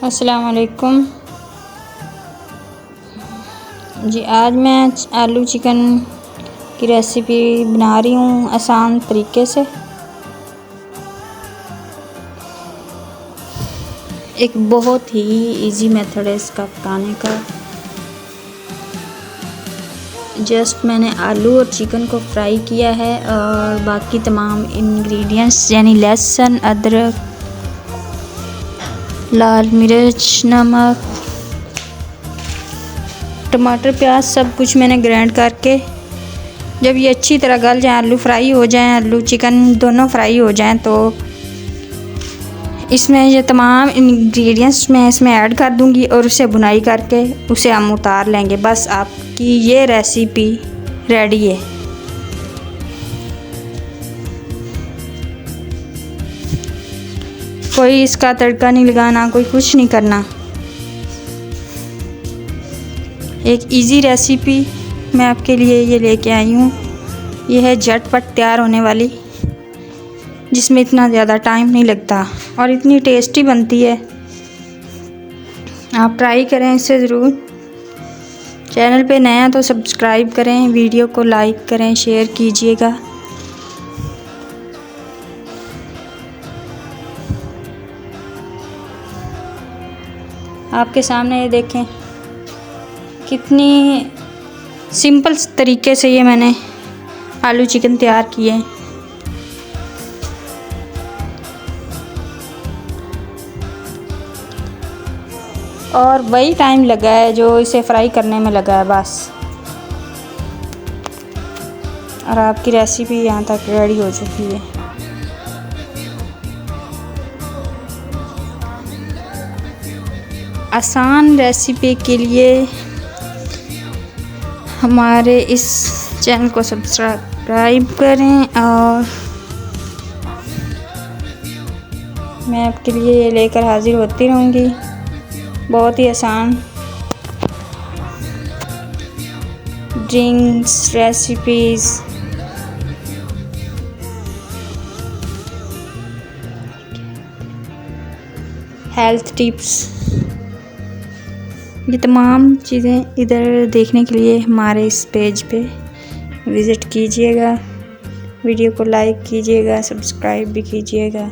अस्सलाम वालेकुम जी। आज मैं आलू चिकन की रेसिपी बना रही हूँ आसान तरीके से। एक बहुत ही इजी मेथड है इसका पकाने का। जस्ट मैंने आलू और चिकन को फ्राई किया है और बाकी तमाम इंग्रेडिएंट्स यानी लहसुन, अदरक, लाल मिर्च, नमक, टमाटर, प्याज सब कुछ मैंने ग्राइंड करके, जब ये अच्छी तरह गल जाए, आलू फ्राई हो जाएं, आलू चिकन दोनों फ्राई हो जाएं, तो इसमें ये तमाम इंग्रेडिएंट्स मैं इसमें ऐड कर दूंगी और उसे भुनाई करके उसे हम उतार लेंगे। बस आपकी ये रेसिपी रेडी है। कोई इसका तड़का नहीं लगाना, कोई कुछ नहीं करना। एक इजी रेसिपी मैं आपके लिए ये लेके आई हूँ। ये है झटपट तैयार होने वाली, जिसमें इतना ज़्यादा टाइम नहीं लगता और इतनी टेस्टी बनती है। आप ट्राई करें इसे ज़रूर। चैनल पे नया तो सब्सक्राइब करें, वीडियो को लाइक करें, शेयर कीजिएगा। आपके सामने ये देखें कितनी सिंपल तरीके से ये मैंने आलू चिकन तैयार किए हैं। और वही टाइम लगा है जो इसे फ्राई करने में लगा है बस। और आपकी रेसिपी यहाँ तक रेडी हो चुकी है। आसान रेसिपी के लिए हमारे इस चैनल को सब्सक्राइब करें और मैं आपके लिए ये लेकर हाजिर होती रहूँगी। बहुत ही आसान ड्रिंक्स, रेसिपीज़, हेल्थ टिप्स, ये तमाम चीज़ें इधर देखने के लिए हमारे इस पेज पे विज़िट कीजिएगा। वीडियो को लाइक कीजिएगा, सब्सक्राइब भी कीजिएगा।